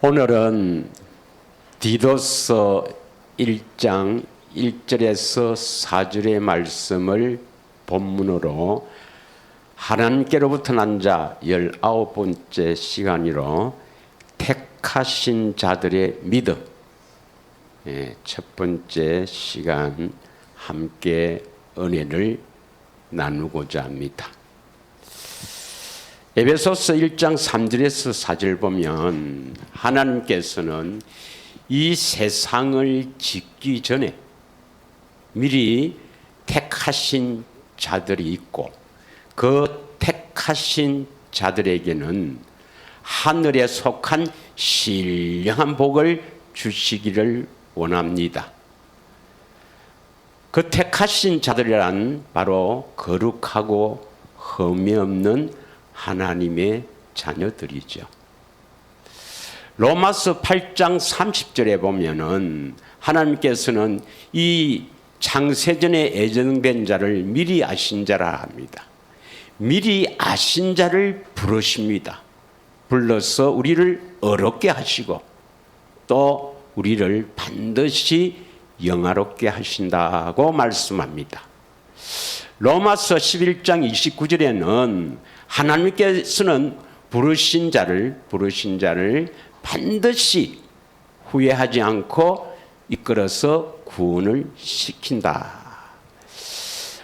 오늘은 디도서 1장 1절에서 4절의 말씀을 본문으로 하나님께로부터 난 자 19번째 시간으로 택하신 자들의 믿음, 첫 번째 시간 함께 은혜를 나누고자 합니다. 에베소서 1장 3절에서 4절 보면 하나님께서는 이 세상을 짓기 전에 미리 택하신 자들이 있고 그 택하신 자들에게는 하늘에 속한 신령한 복을 주시기를 원합니다. 그 택하신 자들이란 바로 거룩하고 흠이 없는 하나님의 자녀들이죠. 로마서 8장 30절에 보면은 하나님께서는 이 창세전에 예정된 자를 미리 아신 자라 합니다. 미리 아신 자를 부르십니다. 불러서 우리를 어렵게 하시고 또 우리를 반드시 영화롭게 하신다고 말씀합니다. 로마서 11장 29절에는 하나님께서는 부르신 자를 반드시 후회하지 않고 이끌어서 구원을 시킨다.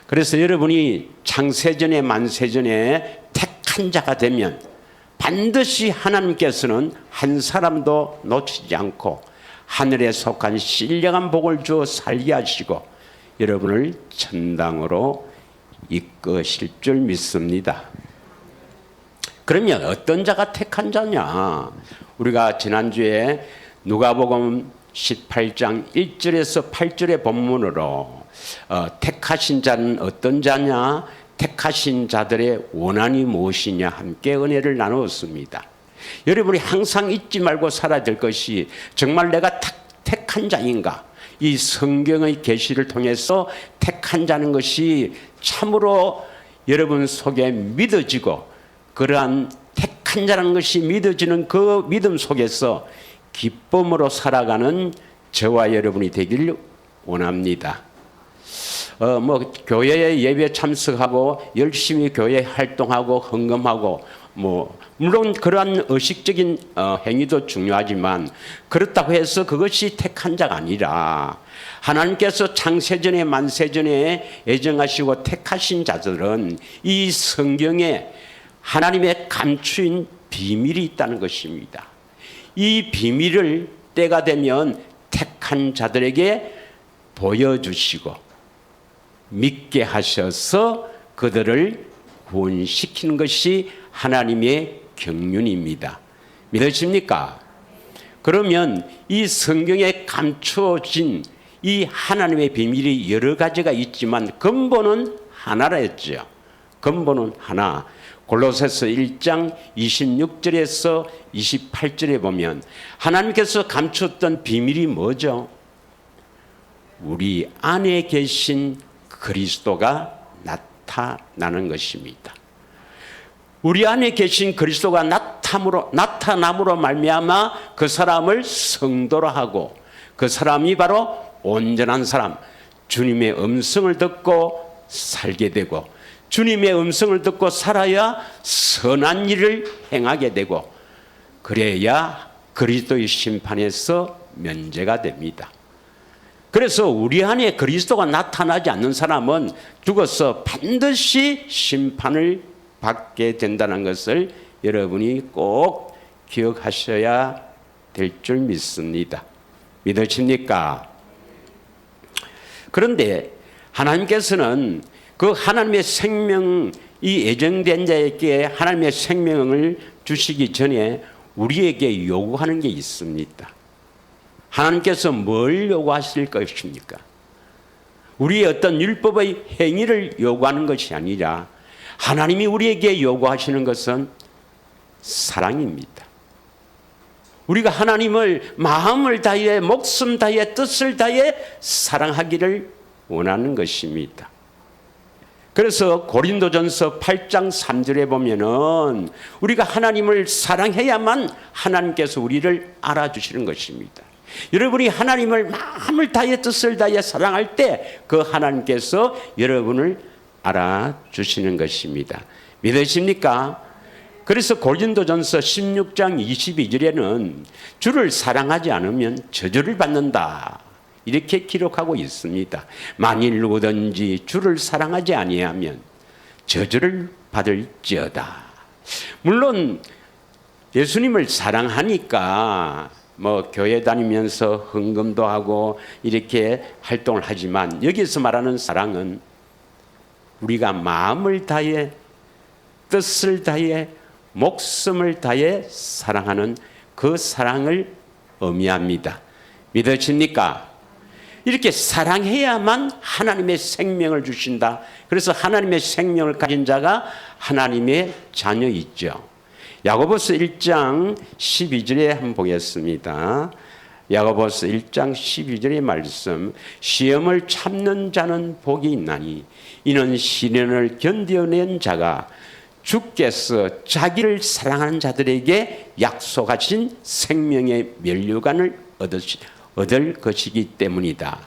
그래서 여러분이 창세전에 만세전에 택한 자가 되면 반드시 하나님께서는 한 사람도 놓치지 않고 하늘에 속한 신령한 복을 주어 살게 하시고 여러분을 천당으로 이끄실 줄 믿습니다. 그러면 어떤 자가 택한 자냐? 우리가 지난주에 누가복음 18장 1절에서 8절의 본문으로 택하신 자는 어떤 자냐? 택하신 자들의 원한이 무엇이냐? 함께 은혜를 나누었습니다. 여러분이 항상 잊지 말고 살아야 될 것이 정말 내가 택한 자인가? 이 성경의 계시를 통해서 택한 자는 것이 참으로 여러분 속에 믿어지고 그러한 택한 자라는 것이 믿어지는 그 믿음 속에서 기쁨으로 살아가는 저와 여러분이 되길 원합니다. 교회에 예배 참석하고 열심히 교회 활동하고 헌금하고 물론 그러한 의식적인 행위도 중요하지만 그렇다고 해서 그것이 택한 자가 아니라 하나님께서 창세전에 만세전에 예정하시고 택하신 자들은 이 성경에 하나님의 감추인 비밀이 있다는 것입니다. 이 비밀을 때가 되면 택한 자들에게 보여주시고 믿게 하셔서 그들을 구원시키는 것이 하나님의 경륜입니다. 믿으십니까? 그러면 이 성경에 감추어진 이 하나님의 비밀이 여러 가지가 있지만 근본은 하나라 했죠. 근본은 하나. 골로새서 1장 26절에서 28절에 보면 하나님께서 감추었던 비밀이 뭐죠? 우리 안에 계신 그리스도가 나타나는 것입니다. 우리 안에 계신 그리스도가 나타남으로 말미암아 그 사람을 성도로 하고 그 사람이 바로 온전한 사람, 주님의 음성을 듣고 살게 되고 주님의 음성을 듣고 살아야 선한 일을 행하게 되고 그래야 그리스도의 심판에서 면제가 됩니다. 그래서 우리 안에 그리스도가 나타나지 않는 사람은 죽어서 반드시 심판을 받게 된다는 것을 여러분이 꼭 기억하셔야 될 줄 믿습니다. 믿으십니까? 그런데 하나님께서는 그 하나님의 생명, 이 예정된 자에게 하나님의 생명을 주시기 전에 우리에게 요구하는 게 있습니다. 하나님께서 뭘 요구하실 것입니까? 우리의 어떤 율법의 행위를 요구하는 것이 아니라 하나님이 우리에게 요구하시는 것은 사랑입니다. 우리가 하나님을 마음을 다해 목숨 다해 뜻을 다해 사랑하기를 원하는 것입니다. 그래서 고린도전서 8장 3절에 보면은 우리가 하나님을 사랑해야만 하나님께서 우리를 알아주시는 것입니다. 여러분이 하나님을 마음을 다해 뜻을 다해 사랑할 때 그 하나님께서 여러분을 알아주시는 것입니다. 믿으십니까? 그래서 고린도전서 16장 22절에는 주를 사랑하지 않으면 저주를 받는다, 이렇게 기록하고 있습니다. 만일 누구든지 주를 사랑하지 아니하면 저주를 받을지어다. 물론 예수님을 사랑하니까 뭐 교회 다니면서 헌금도 하고 이렇게 활동을 하지만, 여기서 말하는 사랑은 우리가 마음을 다해 뜻을 다해 목숨을 다해 사랑하는 그 사랑을 의미합니다. 믿으십니까? 이렇게 사랑해야만 하나님의 생명을 주신다. 그래서 하나님의 생명을 가진 자가 하나님의 자녀이죠. 야고보서 1장 12절에 한번 보겠습니다. 야고보서 1장 12절의 말씀. 시험을 참는 자는 복이 있나니 이는 시련을 견뎌낸 자가 주께서 자기를 사랑하는 자들에게 약속하신 생명의 면류관을 얻을 것이기 때문이다.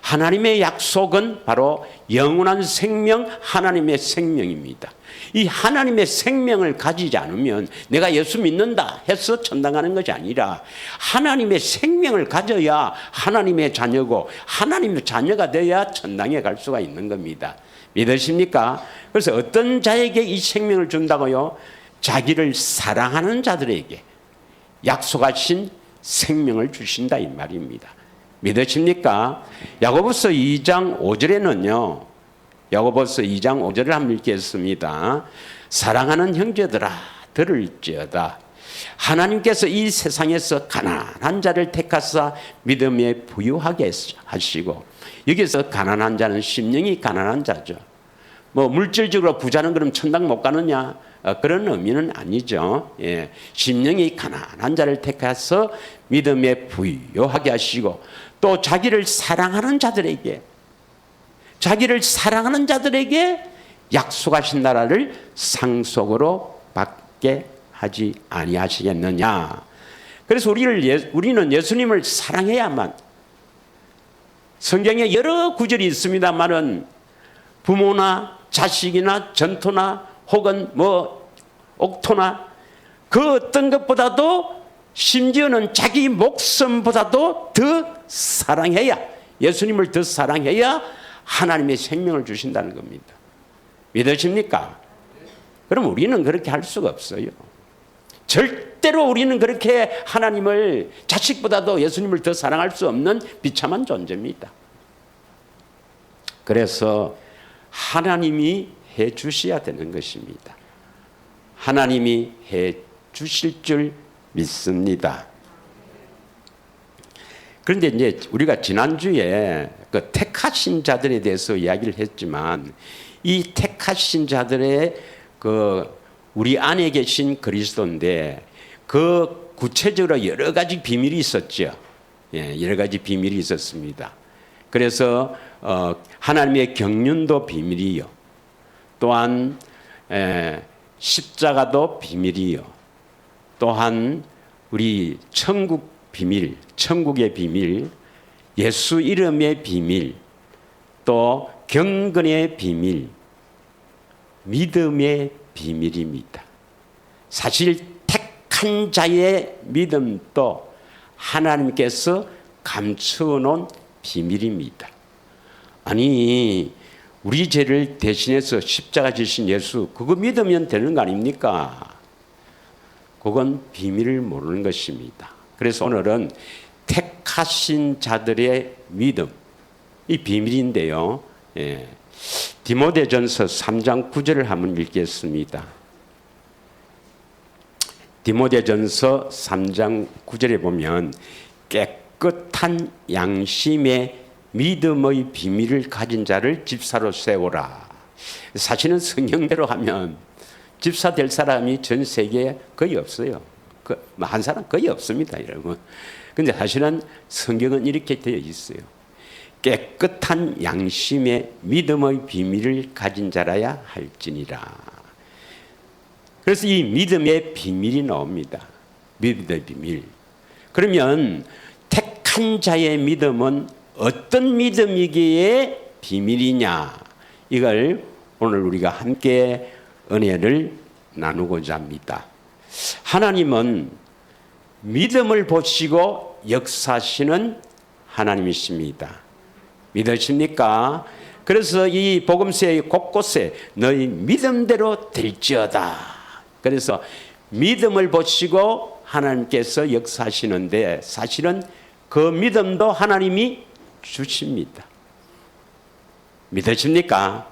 하나님의 약속은 바로 영원한 생명, 하나님의 생명입니다. 이 하나님의 생명을 가지지 않으면 내가 예수 믿는다 해서 천당 가는 것이 아니라 하나님의 생명을 가져야 하나님의 자녀고 하나님의 자녀가 되어야 천당에 갈 수가 있는 겁니다. 믿으십니까? 그래서 어떤 자에게 이 생명을 준다고요? 자기를 사랑하는 자들에게 약속하신 생명을 주신다, 이 말입니다. 믿으십니까? 야고보서 2장 5절에는요. 야고보서 2장 5절을 한번 읽겠습니다. 사랑하는 형제들아 들을지어다. 하나님께서 이 세상에서 가난한 자를 택하사 믿음에 부유하게 하시고, 여기서 가난한 자는 심령이 가난한 자죠. 뭐 물질적으로 부자는 그럼 천당 못 가느냐? 그런 의미는 아니죠. 예. 심령이 가난한 자를 택해서 믿음에 부유하게 하시고, 또 자기를 사랑하는 자들에게 약속하신 나라를 상속으로 받게 하지 아니하시겠느냐. 그래서 우리는 예수님을 사랑해야만, 성경에 여러 구절이 있습니다만은 부모나 자식이나 전토나 혹은 뭐 옥토나 그 어떤 것보다도, 심지어는 자기 목숨보다도 더 사랑해야, 예수님을 더 사랑해야 하나님의 생명을 주신다는 겁니다. 믿으십니까? 그럼 우리는 그렇게 할 수가 없어요. 절대로 우리는 그렇게 하나님을, 자식보다도 예수님을 더 사랑할 수 없는 비참한 존재입니다. 그래서 하나님이 해 주셔야 되는 것입니다. 하나님이 해 주실 줄 믿습니다. 그런데 이제 우리가 지난주에 그 택하신 자들에 대해서 이야기를 했지만, 이 택하신 자들의 그 우리 안에 계신 그리스도인데, 그 구체적으로 여러 가지 비밀이 있었죠. 예, 여러 가지 비밀이 있었습니다. 그래서 하나님의 경륜도 비밀이요, 또한 십자가도 비밀이요, 또한 우리 천국 비밀, 천국의 비밀, 예수 이름의 비밀, 또 경건의 비밀, 믿음의 비밀입니다. 사실 택한 자의 믿음도 하나님께서 감추어 놓은 비밀입니다. 아니, 우리 죄를 대신해서 십자가 지신 예수, 그거 믿으면 되는 거 아닙니까? 그건 비밀을 모르는 것입니다. 그래서 오늘은 택하신 자들의 믿음, 이 비밀인데요. 예. 디모데전서 3장 9절을 한번 읽겠습니다. 디모데전서 3장 9절에 보면 깨끗한 양심의 믿음의 비밀을 가진 자를 집사로 세우라. 사실은 성경대로 하면 집사 될 사람이 전 세계에 거의 없어요. 한 사람 거의 없습니다, 여러분. 근데 사실은 성경은 이렇게 되어 있어요. 깨끗한 양심의 믿음의 비밀을 가진 자라야 할지니라. 그래서 이 믿음의 비밀이 나옵니다. 믿음의 비밀. 그러면 택한 자의 믿음은 어떤 믿음이기에 비밀이냐, 이걸 오늘 우리가 함께 은혜를 나누고자 합니다. 하나님은 믿음을 보시고 역사하시는 하나님이십니다. 믿으십니까? 그래서 이 복음서의 곳곳에 너희 믿음대로 될지어다. 그래서 믿음을 보시고 하나님께서 역사하시는데 사실은 그 믿음도 하나님이 주십니다. 믿으십니까?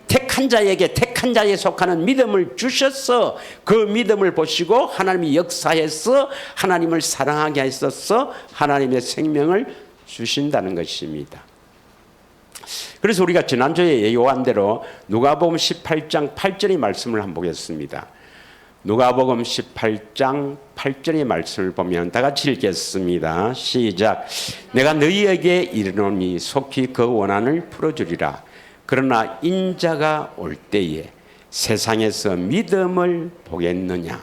택한 자에게 택한 자에 속하는 믿음을 주셔서 그 믿음을 보시고 하나님이 역사해서 하나님을 사랑하게 하셔서 하나님의 생명을 주신다는 것입니다. 그래서 우리가 지난주에 예고한 대로 누가복음 18장 8절의 말씀을 한번 보겠습니다. 누가복음 18장 8절의 말씀을 보면 다 같이 읽겠습니다. 시작. 내가 너희에게 이르노니 속히 그 원한을 풀어주리라. 그러나 인자가 올 때에 세상에서 믿음을 보겠느냐.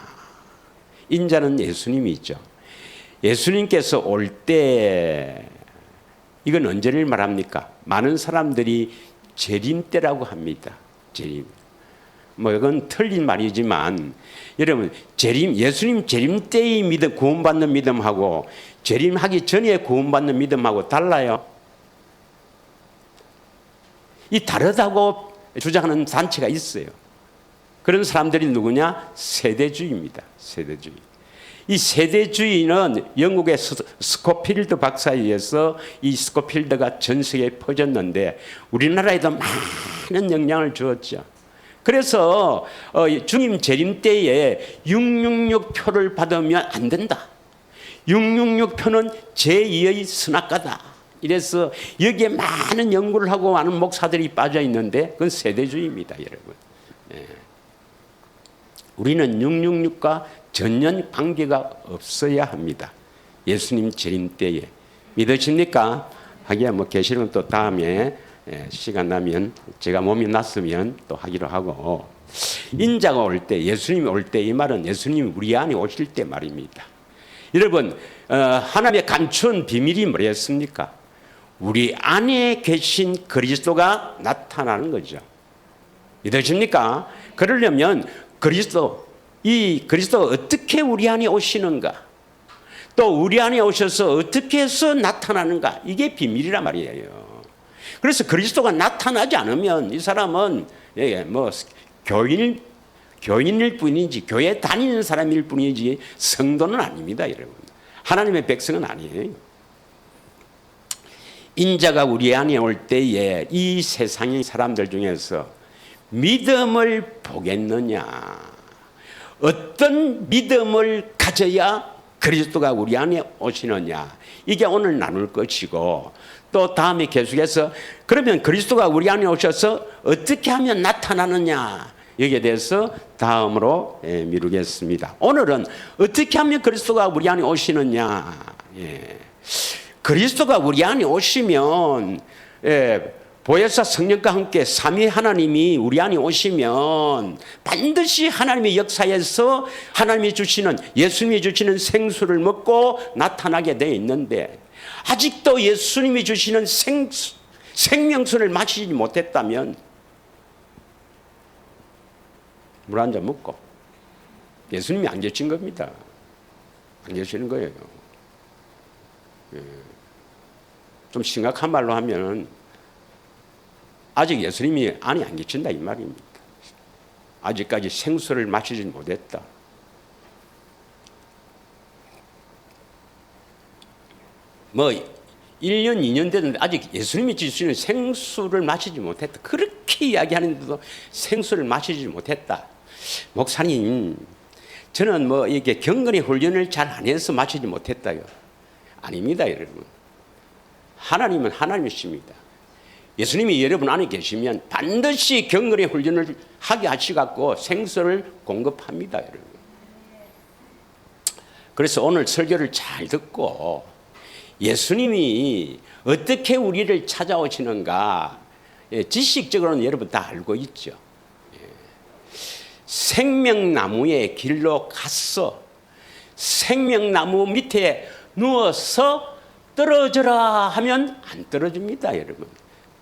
인자는 예수님이죠. 예수님께서 올 때, 이건 언제를 말합니까? 많은 사람들이 재림 때라고 합니다. 재림. 뭐 이건 틀린 말이지만 여러분, 재림, 예수님 재림 때의 믿음, 구원받는 믿음하고 재림하기 전에 구원받는 믿음하고 달라요. 이 다르다고 주장하는 단체가 있어요. 그런 사람들이 누구냐? 세대주의입니다. 세대주의. 이 세대주의는 영국의 스코필드 박사에 의해서 이 스코필드가 전 세계에 퍼졌는데 우리나라에도 많은 영향을 주었죠. 그래서 주님 재림 때에 666표를 받으면 안 된다. 666표는 제2의 선악과다. 이래서 여기에 많은 연구를 하고 많은 목사들이 빠져 있는데 그건 세대주의입니다, 여러분. 예. 우리는 666과 전혀 관계가 없어야 합니다. 예수님 재림 때에. 믿으십니까? 하기야 뭐 계시는 또 다음에 시간 나면 제가 몸이 났으면 또 하기로 하고, 인자가 올 때, 예수님이 올 때, 이 말은 예수님이 우리 안에 오실 때 말입니다. 여러분, 하나님의 감춘 비밀이 뭐였습니까? 우리 안에 계신 그리스도가 나타나는 거죠. 믿으십니까? 그러려면 이 그리스도가 어떻게 우리 안에 오시는가, 또 우리 안에 오셔서 어떻게 해서 나타나는가, 이게 비밀이란 말이에요. 그래서 그리스도가 나타나지 않으면 이 사람은 뭐 교인일 뿐이지, 교회 다니는 사람일 뿐이지 성도는 아닙니다, 여러분. 하나님의 백성은 아니에요. 인자가 우리 안에 올 때에 이 세상의 사람들 중에서 믿음을 보겠느냐, 어떤 믿음을 가져야 그리스도가 우리 안에 오시느냐, 이게 오늘 나눌 것이고, 또 다음에 계속해서 그러면 그리스도가 우리 안에 오셔서 어떻게 하면 나타나느냐, 여기에 대해서 다음으로 미루겠습니다. 오늘은 어떻게 하면 그리스도가 우리 안에 오시느냐. 그리스도가 우리 안에 오시면, 보혜사 성령과 함께 삼위 하나님이 우리 안에 오시면 반드시 하나님의 역사에서 하나님이 주시는, 예수님이 주시는 생수를 먹고 나타나게 되어 있는데, 아직도 예수님이 주시는 생명수를 마시지 못했다면 물 한 잔 먹고, 예수님이 안 계신 겁니다. 안 계시는 거예요. 좀 심각한 말로 하면 아직 예수님이 안에 안 계신다, 이 말입니다. 아직까지 생수를 마시지 못했다. 뭐 1년, 2년 됐는데 아직 예수님이 주시는 생수를 마시지 못했다. 그렇게 이야기하는데도 생수를 마시지 못했다. 목사님, 저는 뭐 이게 경건의 훈련을 잘 안 해서 마시지 못했다요. 아닙니다, 여러분. 하나님은 하나님이십니다. 예수님이 여러분 안에 계시면 반드시 경건의 훈련을 하게 하시갖고 생수를 공급합니다, 여러분. 그래서 오늘 설교를 잘 듣고 예수님이 어떻게 우리를 찾아오시는가 지식적으로는 여러분 다 알고 있죠. 생명나무의 길로 갔어. 생명나무 밑에 누워서 떨어져라 하면 안 떨어집니다, 여러분.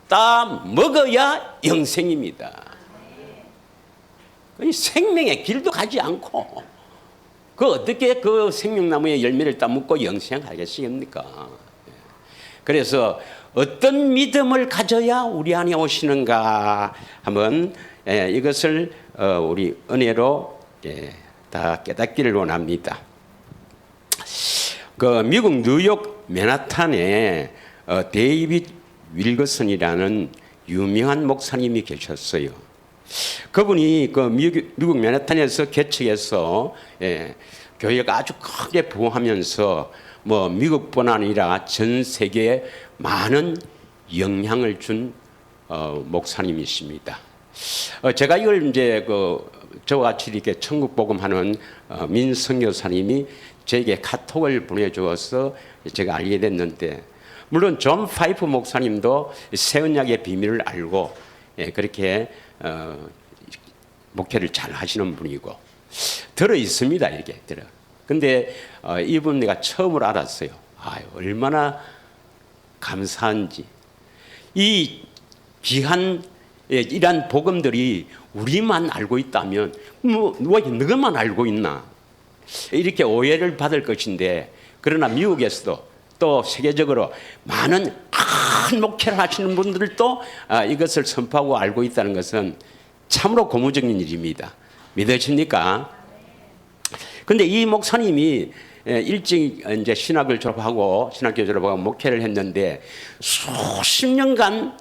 따 먹어야 영생입니다. 생명의 길도 가지 않고 어떻게 그 생명나무의 열매를 따먹고 영생하겠습니까? 그래서 어떤 믿음을 가져야 우리 안에 오시는가 한번 이것을 우리 은혜로 다 깨닫기를 원합니다. 그 미국 뉴욕 맨하탄에 데이빗 윌거슨이라는 유명한 목사님이 계셨어요. 그분이 그 미국 맨하탄에서 개척해서 교회가 아주 크게 부흥하면서 뭐 미국뿐 아니라 전 세계에 많은 영향을 준 목사님이십니다. 제가 이걸 이제 저와 같이 이렇게 천국 복음하는 민 선교사님이 저에게 카톡을 보내주어서 제가 알게 됐는데, 물론 존 파이프 목사님도 새 언약의 비밀을 알고 그렇게 목회를 잘 하시는 분이고 들어 있습니다. 이렇게 들어. 근데 이분 내가 처음으로 알았어요. 얼마나 감사한지. 이 귀한 이러한 복음들이 우리만 알고 있다면 누가 너만 알고 있나 이렇게 오해를 받을 것인데, 그러나 미국에서도 또 세계적으로 많은 큰 목회를 하시는 분들도 이것을 선포하고 알고 있다는 것은 참으로 고무적인 일입니다. 믿으십니까? 근데 이 목사님이 일찍 이제 신학교 졸업하고 목회를 했는데 수십 년간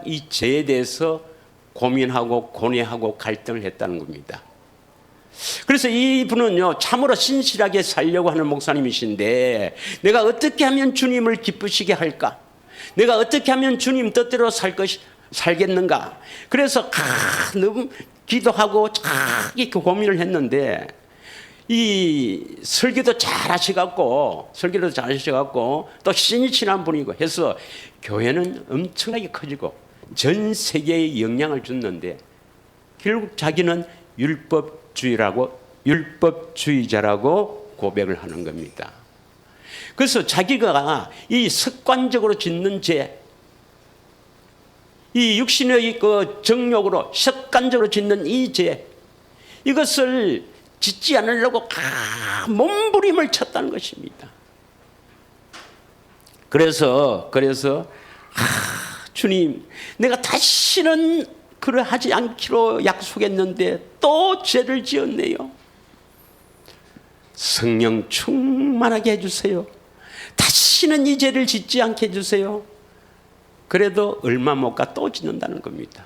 이 죄에 대해서 고민하고 고뇌하고 갈등을 했다는 겁니다. 그래서 이분은요, 참으로 신실하게 살려고 하는 목사님이신데, 내가 어떻게 하면 주님을 기쁘시게 할까? 내가 어떻게 하면 주님 뜻대로 살겠는가? 그래서 너무 기도하고 이렇게 고민을 했는데, 이 설교도 잘 하셔갖고 또 신이 친한 분이고 해서 교회는 엄청나게 커지고 전 세계에 영향을 줬는데, 결국 자기는 율법주의자라고 고백을 하는 겁니다. 그래서 자기가 이 습관적으로 짓는 죄, 이 육신의 그 정욕으로 습관적으로 짓는 이 죄, 이것을 짓지 않으려고 몸부림을 쳤다는 것입니다. 그래서 주님, 내가 다시는 그러하지 않기로 약속했는데 또 죄를 지었네요. 성령 충만하게 해주세요. 다시는 이 죄를 짓지 않게 해주세요. 그래도 얼마 못 가 또 짓는다는 겁니다.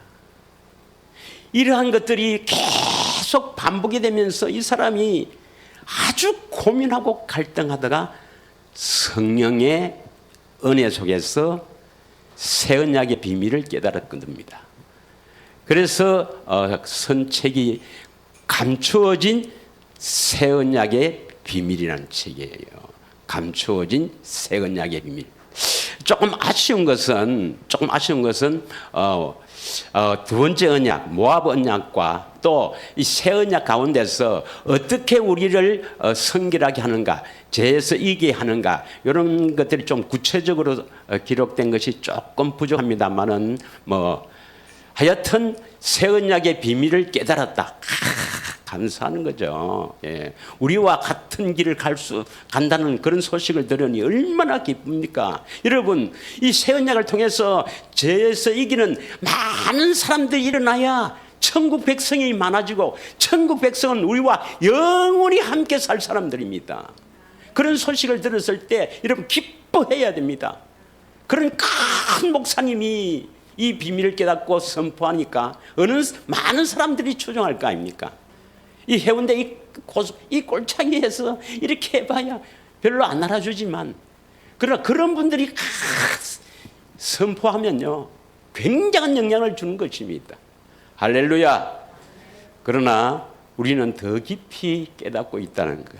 이러한 것들이 계속 반복이 되면서 이 사람이 아주 고민하고 갈등하다가 성령의 은혜 속에서 새 언약의 비밀을 깨달았던 겁니다. 그래서 선책이 감추어진 새 언약의 비밀이라는 책이에요. 감추어진 새 언약의 비밀. 조금 아쉬운 것은 두 번째 언약, 모압 언약과 또 이 새 언약 가운데서 어떻게 우리를 성결하게 하는가, 죄에서 이기게 하는가, 이런 것들이 좀 구체적으로 기록된 것이 조금 부족합니다만은 하여튼 새 언약의 비밀을 깨달았다. 감사하는 거죠. 예. 우리와 같은 길을 간다는 그런 소식을 들으니 얼마나 기쁩니까? 여러분, 이 새 언약을 통해서 죄에서 이기는 많은 사람들이 일어나야 천국 백성이 많아지고, 천국 백성은 우리와 영원히 함께 살 사람들입니다. 그런 소식을 들었을 때 여러분 기뻐해야 됩니다. 그런 큰 목사님이 이 비밀을 깨닫고 선포하니까 많은 사람들이 추종할 거 아닙니까? 이 해운대 이 골짜기에서 이렇게 해봐야 별로 안 알아주지만, 그러나 그런 분들이 선포하면요 굉장한 영향을 주는 것입니다. 할렐루야. 그러나 우리는 더 깊이 깨닫고 있다는 거.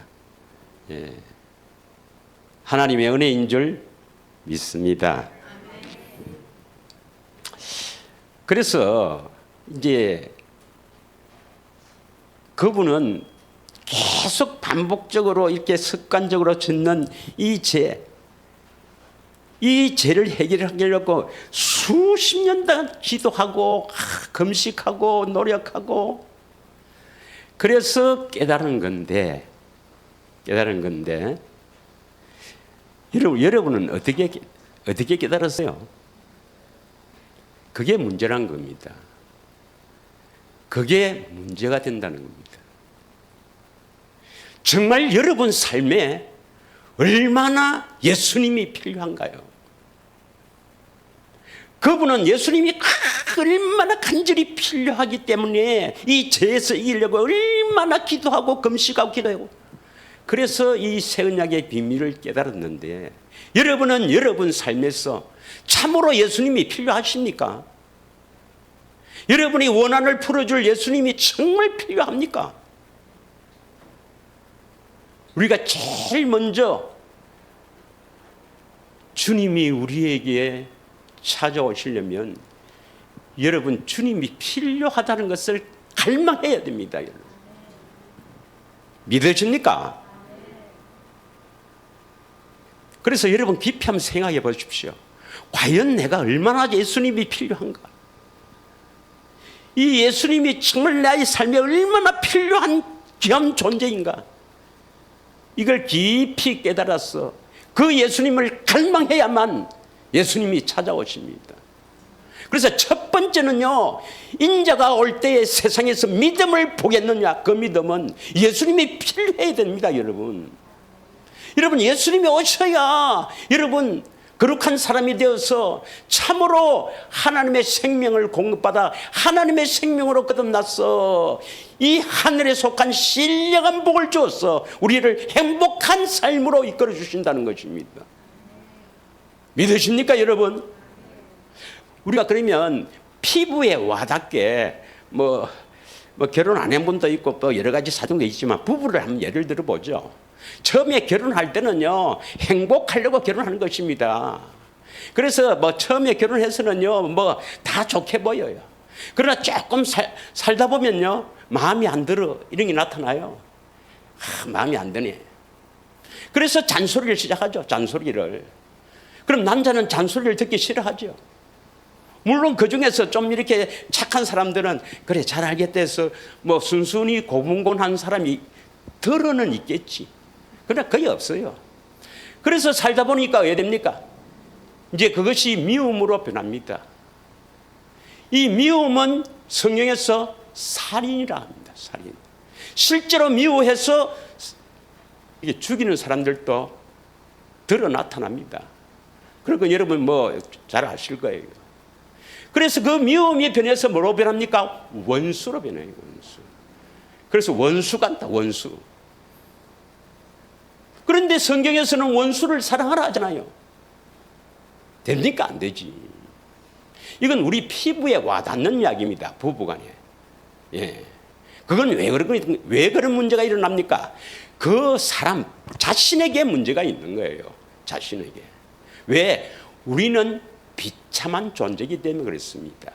예. 하나님의 은혜인 줄 믿습니다. 그래서 이제 그분은 계속 반복적으로 이렇게 습관적으로 짓는 이 죄를 해결하려고 수십 년 동안 기도하고 금식하고 노력하고 그래서 깨달은 건데 여러분은 어떻게 깨달았어요? 그게 문제란 겁니다. 그게 문제가 된다는 겁니다. 정말 여러분 삶에 얼마나 예수님이 필요한가요? 그분은 예수님이 얼마나 간절히 필요하기 때문에 이 죄에서 이기려고 얼마나 기도하고 금식하고 기도하고 그래서 이 새 언약의 비밀을 깨달았는데 여러분은 여러분 삶에서 참으로 예수님이 필요하십니까? 여러분이 원한을 풀어줄 예수님이 정말 필요합니까? 우리가 제일 먼저 주님이 우리에게 찾아오시려면 여러분 주님이 필요하다는 것을 갈망해야 됩니다. 여러분. 믿으십니까? 그래서 여러분 깊이 한번 생각해 보십시오. 과연 내가 얼마나 예수님이 필요한가? 이 예수님이 정말 나의 삶에 얼마나 필요한 귀한 존재인가? 이걸 깊이 깨달아서 그 예수님을 갈망해야만 예수님이 찾아오십니다. 그래서 첫 번째는요, 인자가 올 때에 세상에서 믿음을 보겠느냐, 그 믿음은 예수님이 필요해야 됩니다, 여러분. 여러분, 예수님이 오셔야 여러분 거룩한 사람이 되어서 참으로 하나님의 생명을 공급받아 하나님의 생명으로 거듭나서 이 하늘에 속한 신령한 복을 주어서 우리를 행복한 삶으로 이끌어 주신다는 것입니다. 믿으십니까, 여러분? 우리가 그러면 피부에 와닿게 뭐 결혼 안 한 분도 있고 또 여러 가지 사정도 있지만 부부를 한번 예를 들어보죠. 처음에 결혼할 때는요, 행복하려고 결혼하는 것입니다. 그래서 처음에 결혼해서는요, 다 좋게 보여요. 그러나 조금 살다 보면요, 마음이 안 들어. 이런 게 나타나요. 마음이 안 드네. 그래서 잔소리를 시작하죠. 잔소리를. 그럼 남자는 잔소리를 듣기 싫어하죠. 물론 그 중에서 좀 이렇게 착한 사람들은 그래 잘 알겠다 해서 순순히 고분고분한 사람이 덜어는 있겠지. 그러나 거의 없어요. 그래서 살다 보니까 왜 됩니까? 이제 그것이 미움으로 변합니다. 이 미움은 성경에서 살인이라 합니다. 살인. 실제로 미워해서 이게 죽이는 사람들도 드러 나타납니다. 그러니까 여러분 잘 아실 거예요. 그래서 그 미움이 변해서 뭐로 변합니까? 원수로 변해요. 원수. 그래서 원수 같다. 원수. 그런데 성경에서는 원수를 사랑하라 하잖아요. 됩니까? 안 되지. 이건 우리 피부에 와닿는 이야기입니다. 부부간에. 예. 그건 왜 그런 문제가 일어납니까? 그 사람 자신에게 문제가 있는 거예요. 자신에게. 왜? 우리는 비참한 존재이기 때문에 그렇습니다.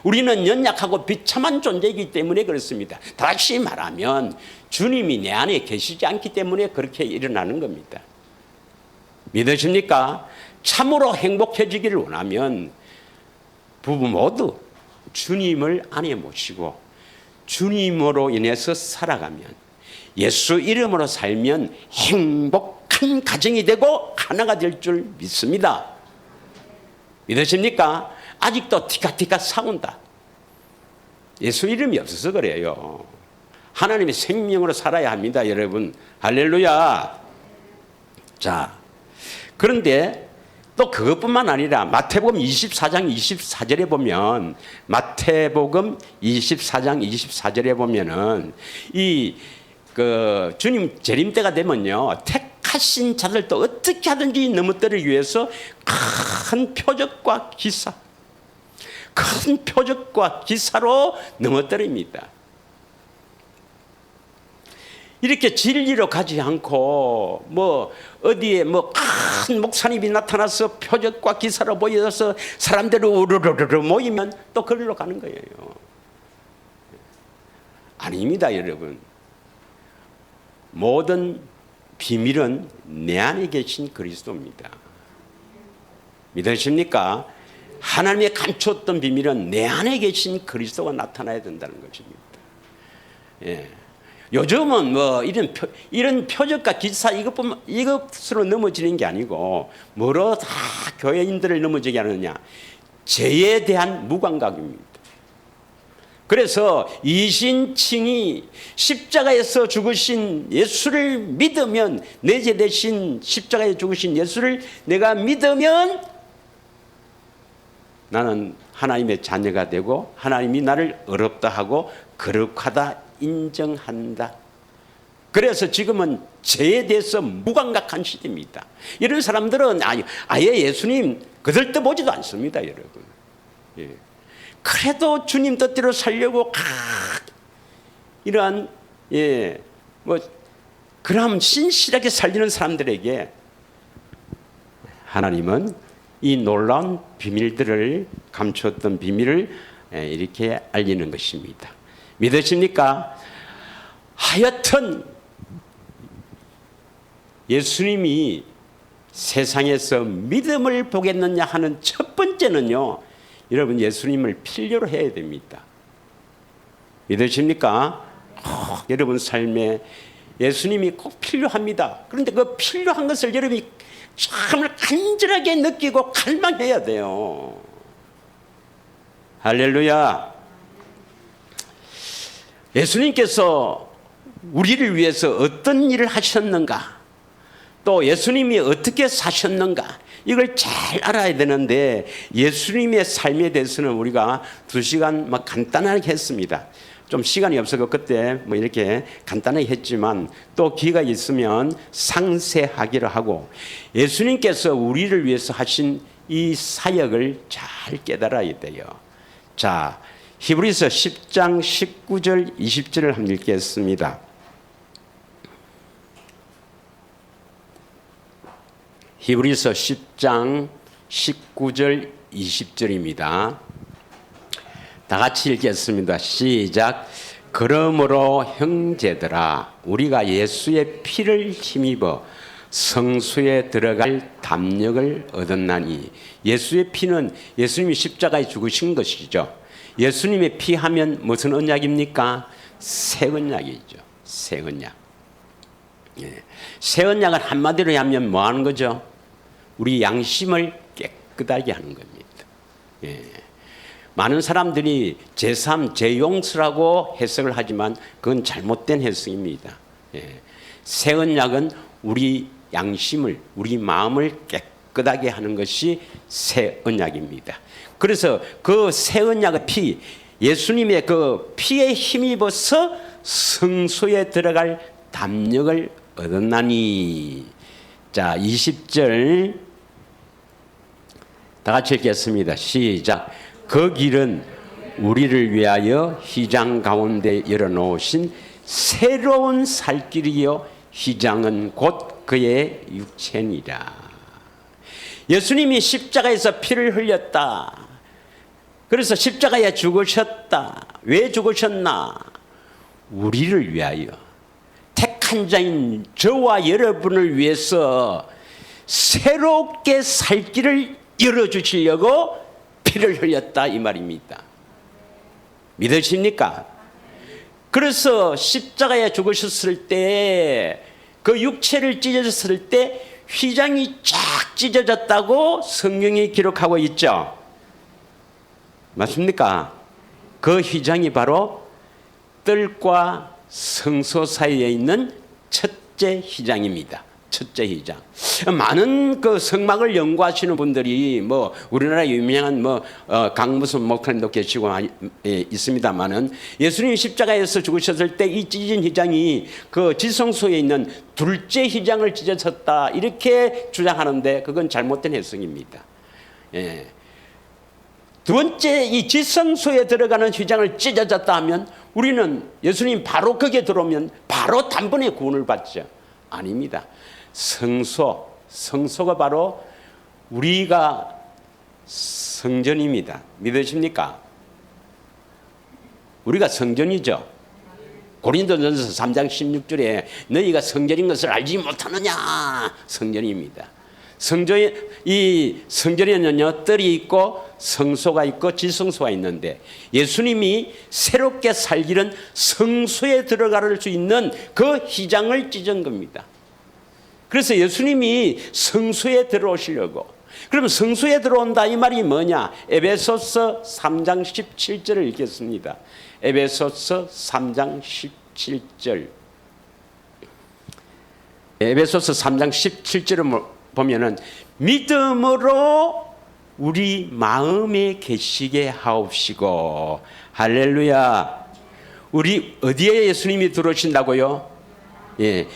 우리는 연약하고 비참한 존재이기 때문에 그렇습니다. 다시 말하면 주님이 내 안에 계시지 않기 때문에 그렇게 일어나는 겁니다. 믿으십니까? 참으로 행복해지기를 원하면 부부 모두 주님을 안에 모시고 주님으로 인해서 살아가면 예수 이름으로 살면 행복한 가정이 되고 하나가 될 줄 믿습니다. 믿으십니까? 아직도 티카티카 싸운다. 예수 이름이 없어서 그래요. 하나님의 생명으로 살아야 합니다, 여러분. 할렐루야. 자, 그런데 또 그것뿐만 아니라 마태복음 24장 24절에 보면 마태복음 24장 24절에 보면은 주님 재림 때가 되면요, 택하신 자들도 어떻게 하든지 넘어뜨리기 위해서 큰 표적과 기사로 넘어뜨립니다. 이렇게 진리로 가지 않고 뭐 어디에 뭐 큰 목사님이 나타나서 표적과 기사로 보여서 사람들이 우르르르 모이면 또 그리로 가는 거예요. 아닙니다, 여러분. 모든 비밀은 내 안에 계신 그리스도입니다. 믿으십니까? 하나님의 감추었던 비밀은 내 안에 계신 그리스도가 나타나야 된다는 것입니다. 예. 요즘은 뭐 이런 표적과 기사 이것으로 넘어지는 게 아니고 뭐로 다 교회인들을 넘어지게 하느냐? 죄에 대한 무감각입니다. 그래서 이신칭이 십자가에서 죽으신 예수를 믿으면, 내 죄 대신 십자가에 죽으신 예수를 내가 믿으면 나는 하나님의 자녀가 되고 하나님이 나를 의롭다 하고 거룩하다 인정한다. 그래서 지금은 죄에 대해서 무감각한 시대입니다. 이런 사람들은 아예 예수님 거들떠보지도 않습니다, 여러분. 예. 그래도 주님 뜻대로 살려고 이러한 그럼 신실하게 살리는 사람들에게 하나님은 이 놀라운 비밀들을, 감추었던 비밀을 이렇게 알리는 것입니다. 믿으십니까? 하여튼 예수님이 세상에서 믿음을 보겠느냐 하는 첫 번째는요, 여러분 예수님을 필요로 해야 됩니다. 믿으십니까? 여러분 삶에 예수님이 꼭 필요합니다. 그런데 그 필요한 것을 여러분이 정말 간절하게 느끼고 갈망해야 돼요. 할렐루야. 예수님께서 우리를 위해서 어떤 일을 하셨는가, 또 예수님이 어떻게 사셨는가, 이걸 잘 알아야 되는데 예수님의 삶에 대해서는 우리가 2시간 막 간단하게 했습니다. 좀 시간이 없어서 그때 뭐 이렇게 간단하게 했지만 또 기회가 있으면 상세하기로 하고, 예수님께서 우리를 위해서 하신 이 사역을 잘 깨달아야 돼요. 자, 히브리서 10장 19절 20절을 한번 읽겠습니다. 히브리서 10장 19절 20절입니다. 다 같이 읽겠습니다. 시작. 그러므로 형제들아, 우리가 예수의 피를 힘입어 성소에 들어갈 담력을 얻었나니. 예수의 피는 예수님이 십자가에 죽으신 것이죠. 예수님의 피 하면 무슨 언약입니까? 새 언약이죠. 새 언약. 예. 새 언약을 한마디로 하면 뭐 하는 거죠? 우리 양심을 깨끗하게 하는 겁니다. 예. 많은 사람들이 제3, 제용서라고 해석을 하지만 그건 잘못된 해석입니다. 예. 새 언약은 우리 양심을, 우리 마음을 깨끗하게 하는 것이 새 언약입니다. 그래서 그 새 언약의 피, 예수님의 그 피에 힘입어서 성소에 들어갈 담력을 얻었나니. 자, 20절 다 같이 읽겠습니다. 시작. 그 길은 우리를 위하여 휘장 가운데 열어놓으신 새로운 살 길이요, 휘장은 곧 그의 육체니라. 예수님이 십자가에서 피를 흘렸다. 그래서 십자가에 죽으셨다. 왜 죽으셨나? 우리를 위하여, 택한 자인 저와 여러분을 위해서 새롭게 살 길을 열어주시려고 피를 흘렸다, 이 말입니다. 믿으십니까? 그래서 십자가에 죽으셨을 때, 그 육체를 찢어졌을 때 휘장이 쫙 찢어졌다고 성경이 기록하고 있죠. 맞습니까? 그 휘장이 바로 뜰과 성소 사이에 있는 첫째 휘장입니다. 첫째 휘장. 많은 그 성막을 연구하시는 분들이 뭐 우리나라 유명한 강무순 목사님도 계시고 있습니다만은, 예수님이 십자가에서 죽으셨을 때 이 찢어진 휘장이 그 지성소에 있는 둘째 휘장을 찢어졌다, 이렇게 주장하는데 그건 잘못된 해석입니다. 예. 두 번째 이 지성소에 들어가는 휘장을 찢어졌다 하면 우리는 예수님 바로 거기에 들어오면 바로 단번에 구원을 받죠. 아닙니다. 성소가 바로 우리가 성전입니다. 믿으십니까? 우리가 성전이죠. 고린도전서 3장 16절에 너희가 성전인 것을 알지 못하느냐. 성전입니다. 이 성전에는요, 뜰이 있고 성소가 있고 지성소가 있는데, 예수님이 새롭게 살기는 성소에 들어갈 수 있는 그 휘장을 찢은 겁니다. 그래서 예수님이 성소에 들어오시려고, 그러면 성소에 들어온다 이 말이 뭐냐? 에베소서 3장 17절을 읽겠습니다. 에베소서 3장 17절. 에베소서 3장 17절을 보면은 믿음으로 우리 마음에 계시게 하옵시고. 할렐루야. 우리 어디에 예수님이 들어오신다고요? 예.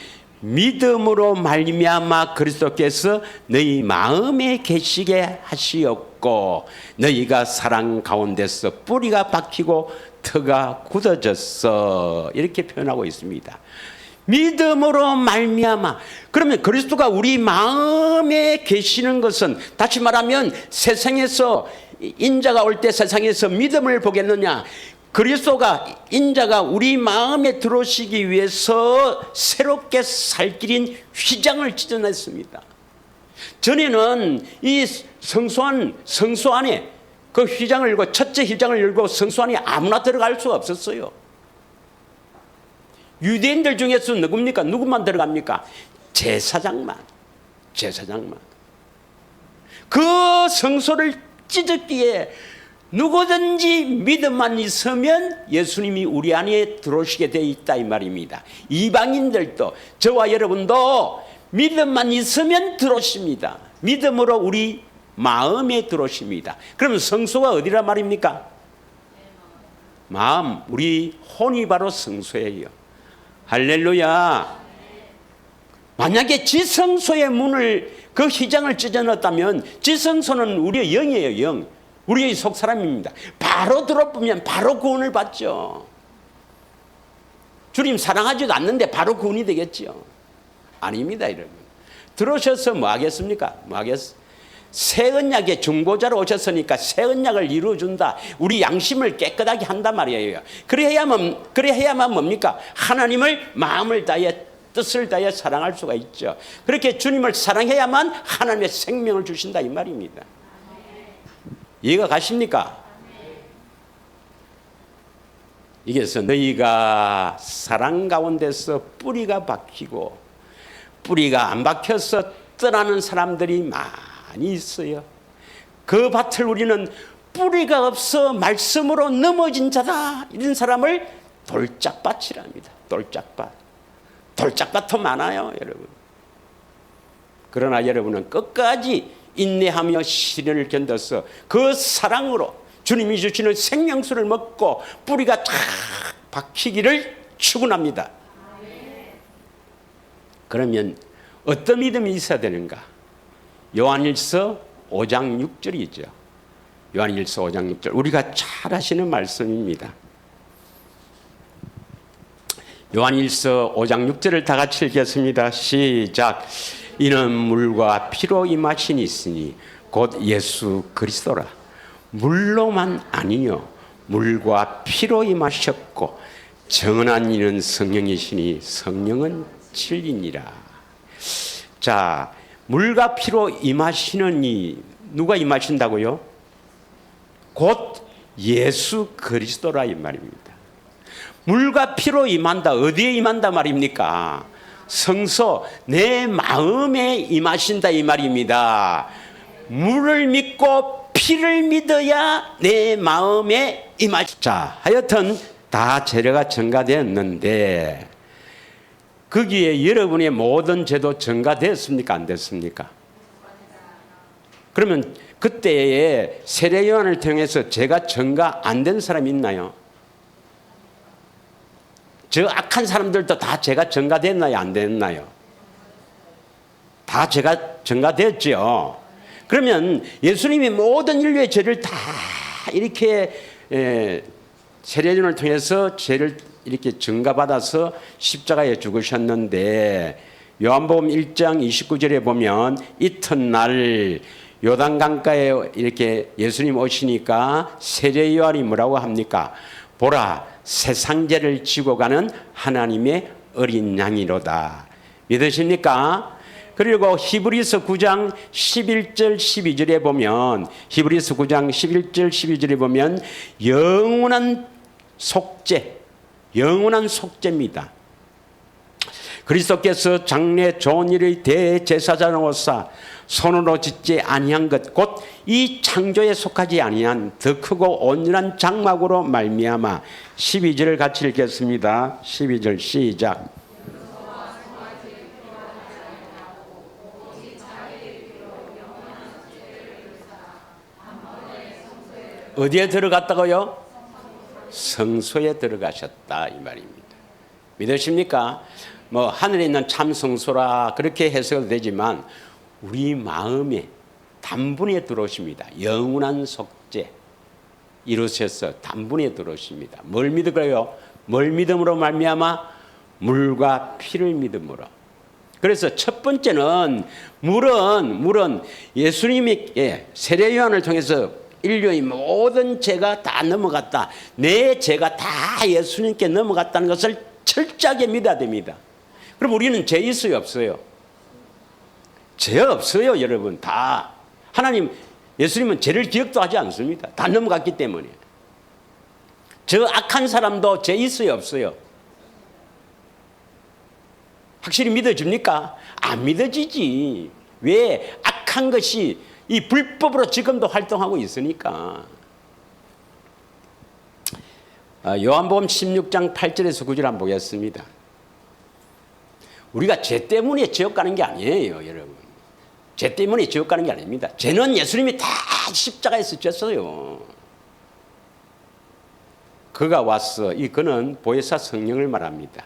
믿음으로 말미암아 그리스도께서 너희 마음에 계시게 하시었고 너희가 사랑 가운데서 뿌리가 박히고 터가 굳어졌어. 이렇게 표현하고 있습니다. 믿음으로 말미암아. 그러면 그리스도가 우리 마음에 계시는 것은, 다시 말하면 세상에서 인자가 올 때 세상에서 믿음을 보겠느냐? 그리스도가, 인자가 우리 마음에 들어오시기 위해서 새롭게 살 길인 휘장을 찢어냈습니다. 전에는 이 성소 안에 그 휘장을 열고, 첫째 휘장을 열고 성소 안에 아무나 들어갈 수가 없었어요. 유대인들 중에서 누굽니까? 누구만 들어갑니까? 제사장만. 그 성소를 찢었기에 누구든지 믿음만 있으면 예수님이 우리 안에 들어오시게 되어 있다 이 말입니다. 이방인들도, 저와 여러분도 믿음만 있으면 들어오십니다. 믿음으로 우리 마음에 들어오십니다. 그러면 성소가 어디란 말입니까? 마음, 우리 혼이 바로 성소예요. 할렐루야. 만약에 지성소의 문을, 그 휘장을 찢어놨다면 지성소는 우리의 영이에요. 영. 우리의 속사람입니다. 바로 들어보면 바로 구원을 받죠. 주님 사랑하지도 않는데 바로 구원이 되겠죠. 아닙니다, 여러분. 들어오셔서 뭐 하겠습니까? 새 언약의 중보자로 오셨으니까 새 언약을 이루어준다. 우리 양심을 깨끗하게 한단 말이에요. 그래야만 뭡니까? 하나님을 마음을 다해, 뜻을 다해 사랑할 수가 있죠. 그렇게 주님을 사랑해야만 하나님의 생명을 주신다 이 말입니다. 이해가 가십니까? 이게서 너희가 사랑 가운데서 뿌리가 박히고, 뿌리가 안 박혀서 떠나는 사람들이 많이 있어요. 그 밭을 우리는 뿌리가 없어 말씀으로 넘어진 자다, 이런 사람을 돌짝밭이랍니다. 돌짝밭도 많아요, 여러분. 그러나 여러분은 끝까지 인내하며 시련을 견뎌서 그 사랑으로 주님이 주시는 생명수를 먹고 뿌리가 쫙 박히기를 축원합니다. 그러면 어떤 믿음이 있어야 되는가? 요한일서 5장 6절이죠. 요한일서 5장 6절, 우리가 잘 아시는 말씀입니다. 요한일서 5장 6절을 다 같이 읽겠습니다. 시작. 이는 물과 피로 임하신 있으니 곧 예수 그리스도라. 물로만 아니요 물과 피로 임하셨고 정언한 이는 성령이시니 성령은 진리니라. 자, 물과 피로 임하시는 이, 누가 임하신다고요? 곧 예수 그리스도라 이 말입니다. 물과 피로 임한다. 어디에 임한다 말입니까? 성소, 내 마음에 임하신다 이 말입니다. 물을 믿고 피를 믿어야 내 마음에 임하신다. 자, 하여튼 다 재료가 전가되었는데 거기에 여러분의 모든 죄도 전가됐습니까? 안 됐습니까? 그러면 그때에 세례 요한을 통해서 죄가 전가 안 된 사람이 있나요? 저 악한 사람들도 다 죄가 전가됐나요? 안 됐나요? 다 죄가 전가됐죠. 그러면 예수님이 모든 인류의 죄를 다 이렇게 세례전을 통해서 죄를 이렇게 증가받아서 십자가에 죽으셨는데 요한복음 1장 29절에 보면 이튿날 요단강가에 이렇게 예수님 오시니까 세례 요한이 뭐라고 합니까? 보라, 세상 죄를 지고 가는 하나님의 어린 양이로다. 믿으십니까? 그리고 히브리서 9장 11절 12절에 보면 히브리서 9장 11절 12절에 보면 영원한 속죄, 영원한 속죄입니다. 그리스도께서 장래 좋은 일의 대제사장으로서 손으로 짓지 아니한 것 곧 이 창조에 속하지 아니한 더 크고 온전한 장막으로 말미암아 12절을 같이 읽겠습니다. 12절 시작. 어디에 들어갔다고요? 성소에 들어가셨다 이 말입니다. 믿으십니까? 뭐 하늘에 있는 참 성소라 그렇게 해석도 되지만 우리 마음에 단분에 들어오십니다. 영원한 속죄 이루셔서 단분에 들어오십니다. 뭘 믿으고요? 뭘 믿음으로 말미암아? 물과 피를 믿음으로. 그래서 첫 번째는 물은 예수님이 세례 요한을 통해서 인류의 모든 죄가 다 넘어갔다. 내 죄가 다 예수님께 넘어갔다는 것을 철저하게 믿어야 됩니다. 그럼 우리는 죄 있어요, 없어요? 죄 없어요, 여러분. 다 하나님, 예수님은 죄를 기억도 하지 않습니다. 다 넘어갔기 때문에. 저 악한 사람도 죄 있어요, 없어요? 확실히 믿어집니까? 안 믿어지지. 왜? 악한 것이 이 불법으로 지금도 활동하고 있으니까. 요한복음 16장 8절에서 9절 한번 보겠습니다. 우리가 죄 때문에 지옥 가는 게 아니에요, 여러분. 죄 때문에 지옥 가는 게 아닙니다. 죄는 예수님이 다 십자가에서 졌어요. 그가 와서 그는 보혜사 성령을 말합니다.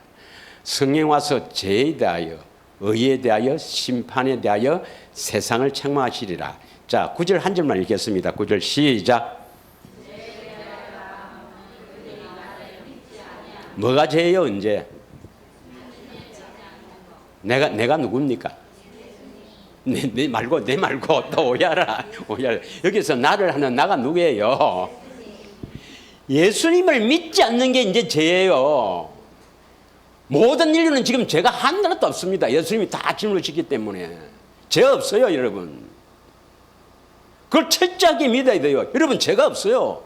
성령 와서 죄에 대하여, 의에 대하여, 심판에 대하여 세상을 책망하시리라. 자, 9절 한 절만 읽겠습니다. 9절 시작. 뭐가 죄예요, 언제? 내가 누굽니까? 내 말고 또 오야라. 여기서 나를 하는 나가 누구예요? 예수님을 믿지 않는 게 이제 죄예요. 모든 인류는 지금 죄가 하나도 없습니다. 예수님이 다 짊어지기 때문에 죄 없어요, 여러분. 그걸 철저하게 믿어야 돼요. 여러분, 죄가 없어요.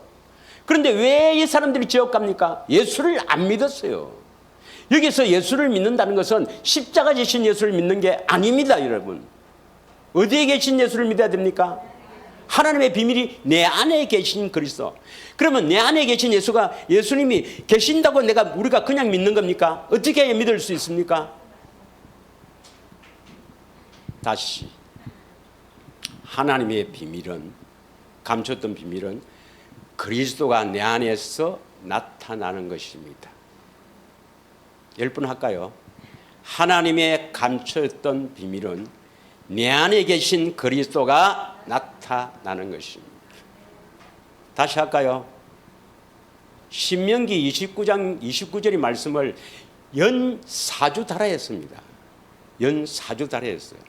그런데 왜 이 사람들이 지옥 갑니까? 예수를 안 믿었어요. 여기서 예수를 믿는다는 것은 십자가 지신 예수를 믿는 게 아닙니다, 여러분. 어디에 계신 예수를 믿어야 됩니까? 하나님의 비밀이 내 안에 계신 그리스도. 그러면 내 안에 계신 예수님이 계신다고 우리가 그냥 믿는 겁니까? 어떻게 해야 믿을 수 있습니까? 다시 하나님의 비밀은, 감췄던 비밀은 그리스도가 내 안에서 나타나는 것입니다. 10분 할까요? 하나님의 감췄던 비밀은 내 안에 계신 그리스도가 나타나는 것입니다. 다시 할까요? 신명기 29장 29절의 말씀을 연 4주 달아했습니다. 연 4주 달아했어요.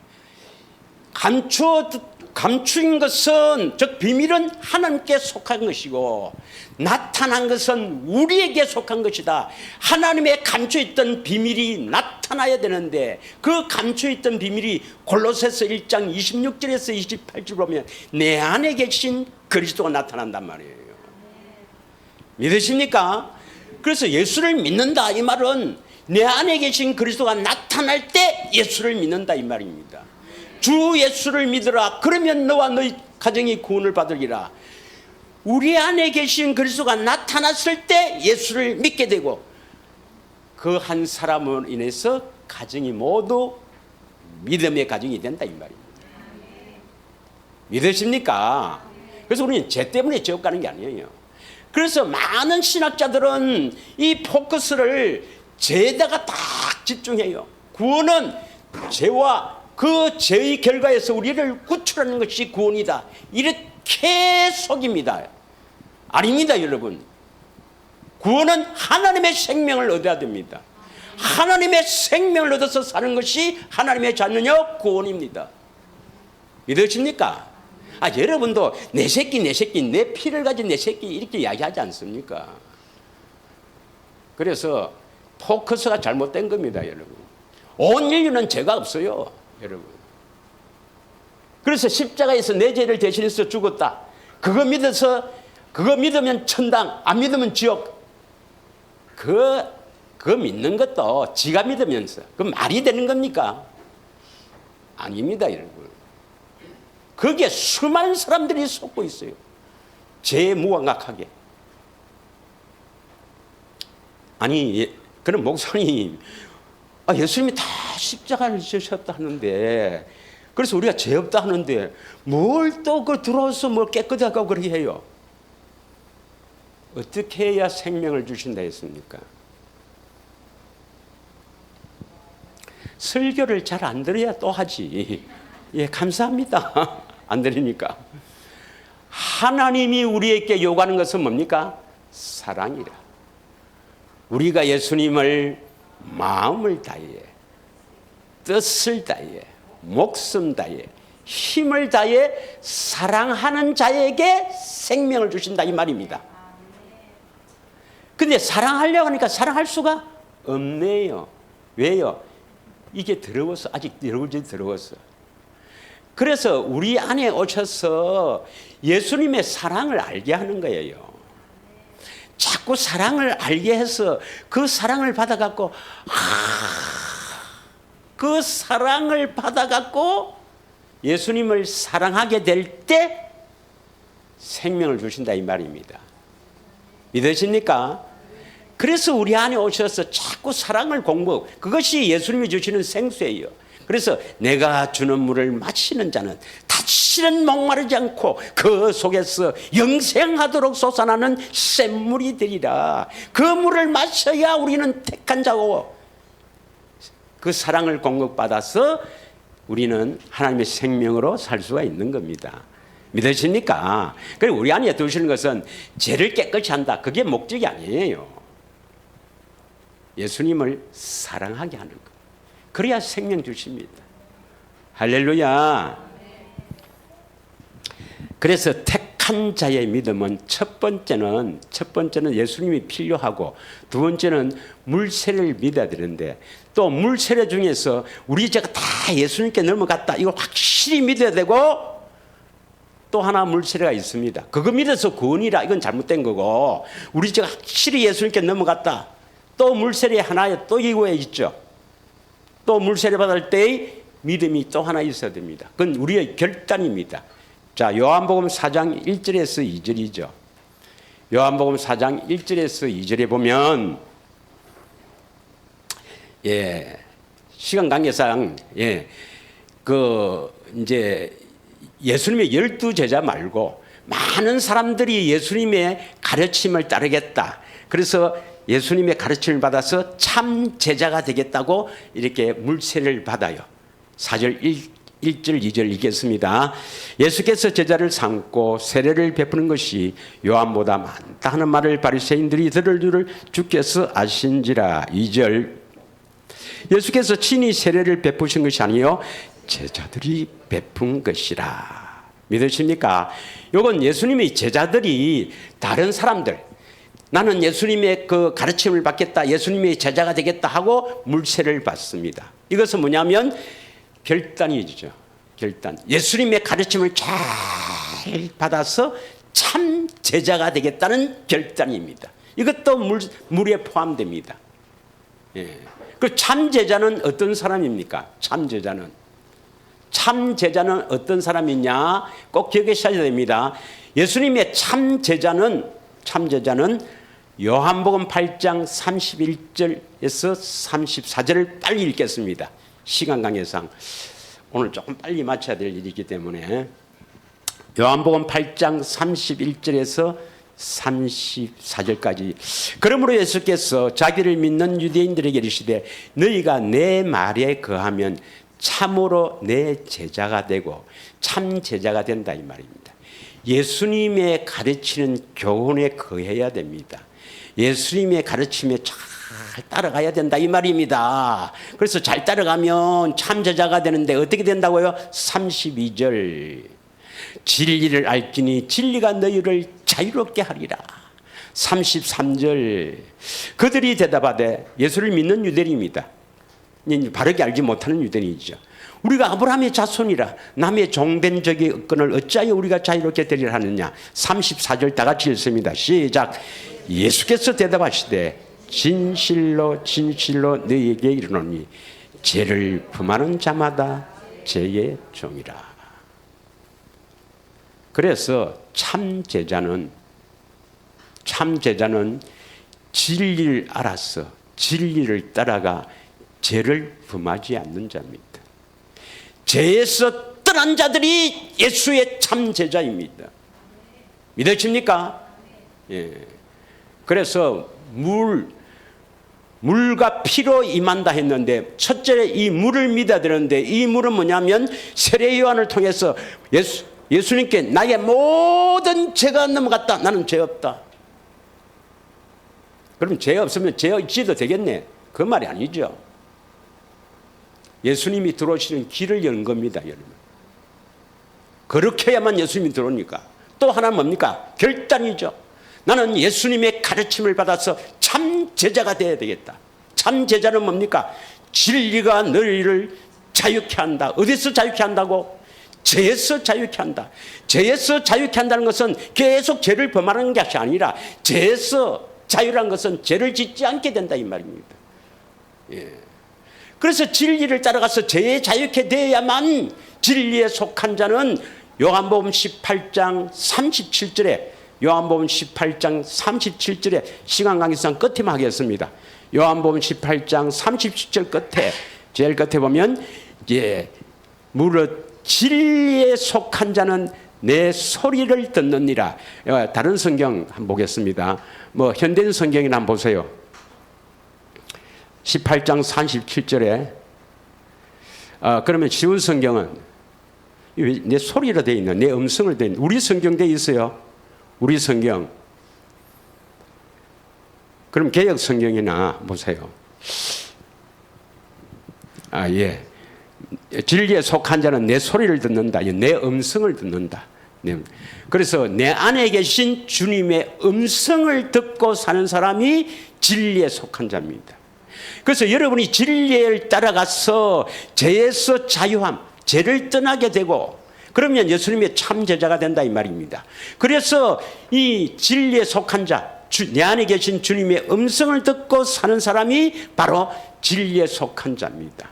감추인 것은, 즉 비밀은 하나님께 속한 것이고 나타난 것은 우리에게 속한 것이다. 하나님의 감춰있던 비밀이 나타나야 되는데 그 감춰있던 비밀이 골로새서 1장 26절에서 28절 보면 내 안에 계신 그리스도가 나타난단 말이에요. 믿으십니까? 그래서 예수를 믿는다 이 말은 내 안에 계신 그리스도가 나타날 때 예수를 믿는다 이 말입니다. 주 예수를 믿으라. 그러면 너와 너희 가정이 구원을 받으리라. 우리 안에 계신 그리스도가 나타났을 때 예수를 믿게 되고 그 한 사람으로 인해서 가정이 모두 믿음의 가정이 된다 이 말입니다. 믿으십니까? 그래서 우리는 죄 때문에 지옥 가는 게 아니에요. 그래서 많은 신학자들은 이 포커스를 죄에다가 딱 집중해요. 구원은 죄와 그 죄의 결과에서 우리를 구출하는 것이 구원이다. 이렇게 속입니다. 아닙니다, 여러분. 구원은 하나님의 생명을 얻어야 됩니다. 하나님의 생명을 얻어서 사는 것이 하나님의 자녀 구원입니다. 믿으십니까? 여러분도 내 새끼 내 피를 가진 내 새끼 이렇게 이야기하지 않습니까? 그래서 포커스가 잘못된 겁니다, 여러분. 온 인류는 죄가 없어요, 여러분. 그래서 십자가에서 내 죄를 대신해서 죽었다. 그거 믿으면 천당, 안 믿으면 지옥. 그거 믿는 것도 지가 믿으면서 그 말이 되는 겁니까? 아닙니다, 여러분. 거기에 수많은 사람들이 속고 있어요. 죄무감각하게. 그런 목사님, 예수님이 다 십자가를 지셨다 하는데, 그래서 우리가 죄 없다 하는데 뭘 또 들어와서 뭘 깨끗하고 그렇게 해요? 어떻게 해야 생명을 주신다 했습니까? 설교를 잘 안 들어야 또 하지. 감사합니다. 안 들으니까. 하나님이 우리에게 요구하는 것은 뭡니까? 사랑이라. 우리가 예수님을 마음을 다해, 뜻을 다해, 목숨 다해, 힘을 다해 사랑하는 자에게 생명을 주신다 이 말입니다. 근데 사랑하려고 하니까 사랑할 수가 없네요. 왜요? 이게 더러워서, 아직 여러분들이 더러웠어. 그래서 우리 안에 오셔서 예수님의 사랑을 알게 하는 거예요. 자꾸 사랑을 알게 해서 그 사랑을 받아갖고 그 사랑을 받아갖고 예수님을 사랑하게 될 때 생명을 주신다 이 말입니다. 믿으십니까? 그래서 우리 안에 오셔서 자꾸 사랑을 공부, 그것이 예수님이 주시는 생수예요. 그래서 내가 주는 물을 마시는 자는 다시는 목마르지 않고 그 속에서 영생하도록 솟아나는 샘물이 되리라. 그 물을 마셔야 우리는 택한 자고 그 사랑을 공급받아서 우리는 하나님의 생명으로 살 수가 있는 겁니다. 믿으십니까? 그리고 우리 안에 두시는 것은 죄를 깨끗이 한다. 그게 목적이 아니에요. 예수님을 사랑하게 하는 것. 그래야 생명 주십니다. 할렐루야. 그래서 택한 자의 믿음은 첫 번째는 예수님이 필요하고, 두 번째는 물세례를 믿어야 되는데, 또 물세례 중에서 우리 죄가 다 예수님께 넘어갔다, 이걸 확실히 믿어야 되고, 또 하나 물세례가 있습니다. 그거 믿어서 구원이라, 이건 잘못된 거고, 우리 죄가 확실히 예수님께 넘어갔다, 또 물세례 하나 또 이거에 있죠. 또 물세례 받을 때의 믿음이 또 하나 있어야 됩니다. 그건 우리의 결단입니다. 자, 요한복음 4장 1절에서 2절이죠. 요한복음 4장 1절에서 2절에 보면, 시간 관계상, 이제 예수님의 12제자 말고 많은 사람들이 예수님의 가르침을 따르겠다. 그래서 예수님의 가르침을 받아서 참 제자가 되겠다고 이렇게 물세례를 받아요. 4절 1절 2절 읽겠습니다. 예수께서 제자를 삼고 세례를 베푸는 것이 요한보다 많다 하는 말을 바리새인들이 들을 줄을 주께서 아신지라. 2절 예수께서 친히 세례를 베푸신 것이 아니요 제자들이 베푼 것이라. 믿으십니까? 이건 예수님의 제자들이 다른 사람들, 나는 예수님의 그 가르침을 받겠다, 예수님의 제자가 되겠다 하고 물세례를 받습니다. 이것은 뭐냐면 결단이죠. 결단. 예수님의 가르침을 잘 받아서 참 제자가 되겠다는 결단입니다. 이것도 물에 포함됩니다. 그 참 제자는 어떤 사람입니까? 참 제자는 어떤 사람이냐? 꼭 기억하셔야 됩니다. 예수님의 참 제자는 요한복음 8장 31절에서 34절을 빨리 읽겠습니다. 시간 관계상 오늘 조금 빨리 마쳐야 될 일이기 때문에 요한복음 8장 31절에서 34절까지. 그러므로 예수께서 자기를 믿는 유대인들에게 이르시되 너희가 내 말에 거하면 참으로 내 제자가 되고 참 제자가 된다 이 말입니다. 예수님의 가르치는 교훈에 거해야 됩니다. 예수님의 가르침에 잘 따라가야 된다 이 말입니다. 그래서 잘 따라가면 참 제자가 되는데 어떻게 된다고요? 32절 진리를 알지니 진리가 너희를 자유롭게 하리라. 33절 그들이 대답하되 예수를 믿는 유대인입니다. 바르게 알지 못하는 유대인이죠. 우리가 아브라함의 자손이라 남의 종된 적이 없거늘 어찌하여 우리가 자유롭게 되리라 하느냐. 34절 다 같이 읽습니다. 시작. 예수께서 대답하시되 진실로 진실로 너희에게 이르노니 죄를 범하는 자마다 죄의 종이라. 그래서 참 제자는 진리를 알아서 진리를 따라가 죄를 범하지 않는 자입니다. 죄에서 떠난 자들이 예수의 참 제자입니다. 믿으십니까? 예. 그래서 물과 피로 임한다 했는데 첫째 이 물을 믿어야 되는데 이 물은 뭐냐면 세례 요한을 통해서 예수님께 나의 모든 죄가 넘어갔다. 나는 죄 없다. 그럼 죄 없으면 죄 있지도 되겠네. 그 말이 아니죠. 예수님이 들어오시는 길을 여는 겁니다, 여러분. 그렇게 해야만 예수님이 들어오니까. 또 하나 뭡니까? 결단이죠. 나는 예수님의 가르침을 받아서 참 제자가 되어야 되겠다. 참 제자는 뭡니까? 진리가 너희를 자유케 한다. 어디서 자유케 한다고? 죄에서 자유케 한다. 죄에서 자유케 한다는 것은 계속 죄를 범하는 것이 아니라 죄에서 자유란 것은 죄를 짓지 않게 된다 이 말입니다. 예. 그래서 진리를 따라가서 죄에 자유케 되어야만 진리에 속한 자는 요한복음 18장 37절에 요한복음 18장 37절에 시간 관계상 끝에만 하겠습니다. 요한복음 18장 37절 끝에 제일 끝에 보면 무릇 진리에 속한 자는 내 소리를 듣느니라. 다른 성경 한번 보겠습니다. 현대인 성경이나 한번 보세요. 18장 37절에 그러면 쉬운 성경은 내 소리로 되어 있는 내 음성을 되어 있는 우리 성경 되어 있어요. 우리 성경. 그럼 개역 성경이나 보세요. 예. 진리에 속한 자는 내 소리를 듣는다. 내 음성을 듣는다. 그래서 내 안에 계신 주님의 음성을 듣고 사는 사람이 진리에 속한 자입니다. 그래서 여러분이 진리를 따라가서 죄에서 자유함, 죄를 떠나게 되고 그러면 예수님의 참 제자가 된다 이 말입니다. 그래서 이 진리에 속한 자, 내 안에 계신 주님의 음성을 듣고 사는 사람이 바로 진리에 속한 자입니다.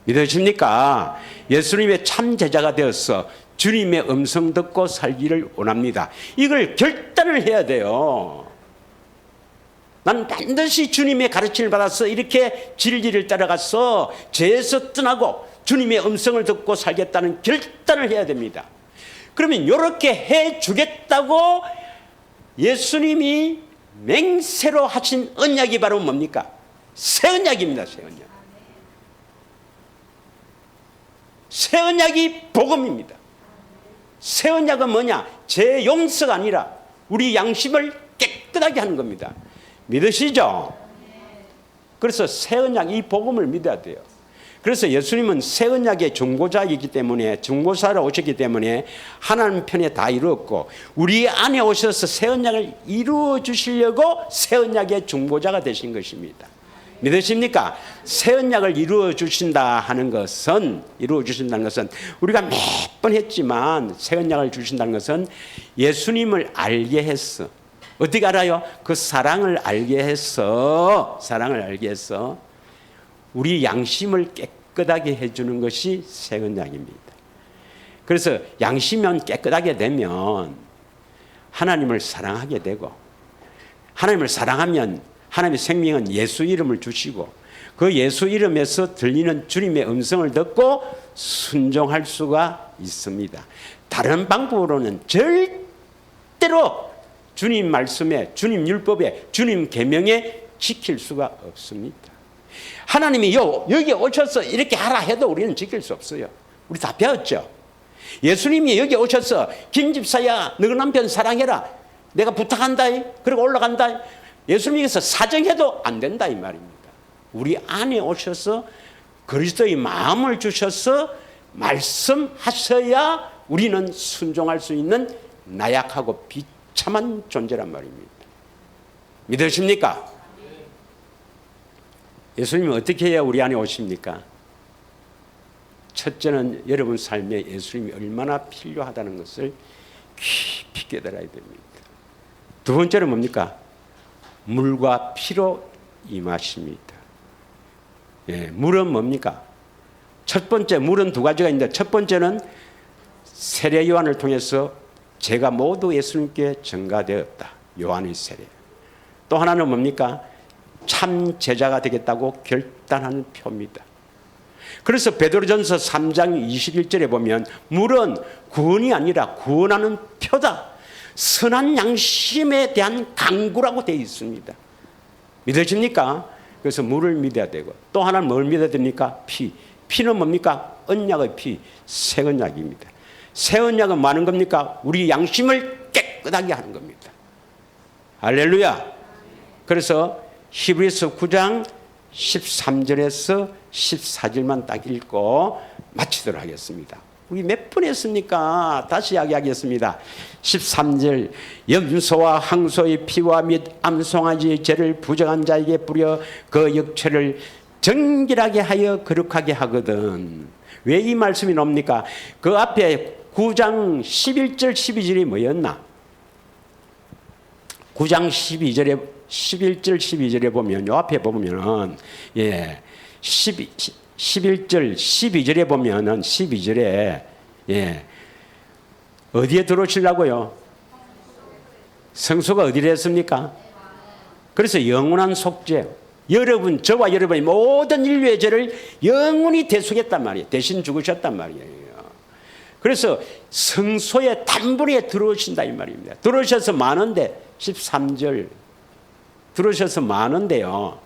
믿으십니까? 예수님의 참 제자가 되어서 주님의 음성 듣고 살기를 원합니다. 이걸 결단을 해야 돼요. 난 반드시 주님의 가르침을 받아서 이렇게 진리를 따라가서 죄에서 떠나고 주님의 음성을 듣고 살겠다는 결단을 해야 됩니다. 그러면 이렇게 해주겠다고 예수님이 맹세로 하신 언약이 바로 뭡니까? 새 언약입니다. 새 언약. 새 언약이 복음입니다. 새 언약은 뭐냐? 죄 용서가 아니라 우리 양심을 깨끗하게 하는 겁니다. 믿으시죠? 그래서 새 언약 이 복음을 믿어야 돼요. 그래서 예수님은 새 언약의 중보자이기 때문에 중보사로 오셨기 때문에 하나님 편에 다 이루었고 우리 안에 오셔서 새 언약을 이루어 주시려고 새 언약의 중보자가 되신 것입니다. 믿으십니까? 새 언약을 이루어 주신다는 것은 우리가 몇 번 했지만 새 언약을 주신다는 것은 예수님을 알게 했어. 어떻게 알아요? 그 사랑을 알게 해서 우리 양심을 깨끗하게 해주는 것이 새 언약입니다. 그래서 양심은 깨끗하게 되면 하나님을 사랑하게 되고 하나님을 사랑하면 하나님의 생명은 예수 이름을 주시고 그 예수 이름에서 들리는 주님의 음성을 듣고 순종할 수가 있습니다. 다른 방법으로는 절대로 주님 말씀에 주님 율법에 주님 계명에 지킬 수가 없습니다. 하나님이 여기 오셔서 이렇게 하라 해도 우리는 지킬 수 없어요. 우리 다 배웠죠. 예수님이 여기 오셔서 김집사야 너 남편 사랑해라 내가 부탁한다 그리고 올라간다 예수님께서 사정해도 안 된다 이 말입니다. 우리 안에 오셔서 그리스도의 마음을 주셔서 말씀하셔야 우리는 순종할 수 있는 나약하고 비참한 존재란 말입니다. 믿으십니까? 예수님은 어떻게 해야 우리 안에 오십니까? 첫째는 여러분 삶에 예수님이 얼마나 필요하다는 것을 깊이 깨달아야 됩니다. 두 번째는 뭡니까? 물과 피로 임하십니다. 예, 물은 뭡니까? 첫 번째 물은 두 가지가 있는데 첫 번째는 세례 요한을 통해서 제가 모두 예수님께 전가되었다. 요한의 세례. 또 하나는 뭡니까? 참 제자가 되겠다고 결단하는 표입니다. 그래서 베드로전서 3장 21절에 보면 물은 구원이 아니라 구원하는 표다. 선한 양심에 대한 강구라고 되어 있습니다. 믿으십니까? 그래서 물을 믿어야 되고 또 하나는 뭘 믿어야 됩니까? 피. 피는 뭡니까? 언약의 피, 새 언약입니다. 새 언약은 뭐 하는 겁니까? 우리 양심을 깨끗하게 하는 겁니다. 할렐루야. 그래서 히브리서 9장 13절에서 14절만 딱 읽고 마치도록 하겠습니다. 우리 몇 번 했습니까? 다시 이야기하겠습니다. 13절 염소와 항소의 피와 및 암송아지의 죄를 부정한 자에게 뿌려 그 역체를 정결하게 하여 거룩하게 하거든. 왜 이 말씀이 나옵니까? 그 앞에 9장 11절 12절이 뭐였나? 9장 12절에 11절 12절에 보면 요 앞에 보면은 11절 12절에 보면은 12절에 어디에 들어오시려고요? 성소가 어디를 했습니까? 그래서 영원한 속죄, 여러분 저와 여러분의 모든 인류의 죄를 영원히 대속했단 말이에요. 대신 죽으셨단 말이에요. 그래서 성소의 단번에 들어오신다 이 말입니다. 들어오셔서 많은데 13절 들어오셔서 많은데요.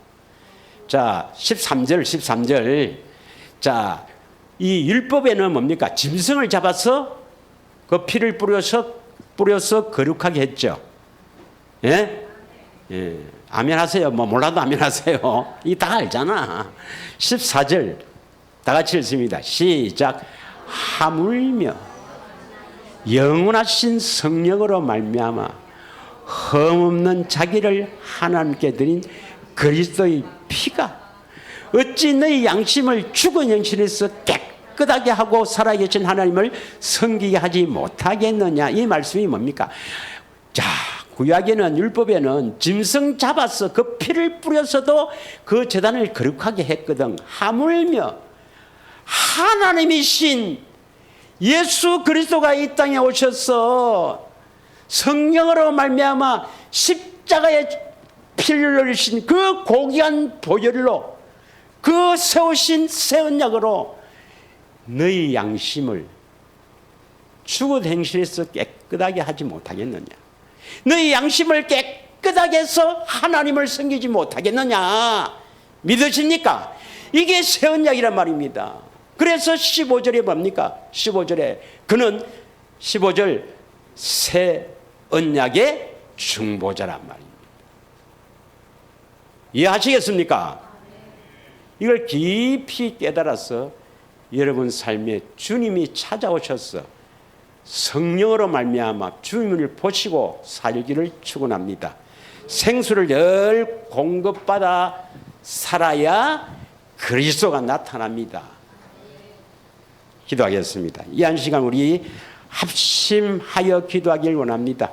자 13절 자 이 율법에는 뭡니까? 짐승을 잡아서 그 피를 뿌려서 거룩하게 했죠. 예? 예. 아멘 하세요. 뭐 몰라도 아멘 하세요. 이 다 알잖아. 14절 다 같이 읽습니다. 시작. 하물며 영원하신 성령으로 말미암아 흠없는 자기를 하나님께 드린 그리스도의 피가 어찌 너희 양심을 죽은 영신에서 깨끗하게 하고 살아계신 하나님을 섬기게 하지 못하겠느냐. 이 말씀이 뭡니까? 자, 구약에는 율법에는 짐승 잡아서 그 피를 뿌려서도 그 제단을 거룩하게 했거든. 하물며 하나님이신 예수 그리스도가 이 땅에 오셔서 성령으로 말미암아 십자가에 피를 흘리신 그 고귀한 보혈로 그 세우신 새 언약으로 너희 양심을 죽은 행실에서 깨끗하게 하지 못하겠느냐. 너희 양심을 깨끗하게 해서 하나님을 섬기지 못하겠느냐. 믿으십니까? 이게 새 언약이란 말입니다. 그래서 15절에 뭡니까? 15절에 그는 15절 새 언약의 중보자란 말입니다. 이해하시겠습니까? 이걸 깊이 깨달아서 여러분 삶에 주님이 찾아오셔서 성령으로 말미암아 주님을 보시고 살기를 축원합니다. 생수를 늘 공급받아 살아야 그리스도가 나타납니다. 기도하겠습니다. 이 한 시간 우리 합심하여 기도하길 원합니다.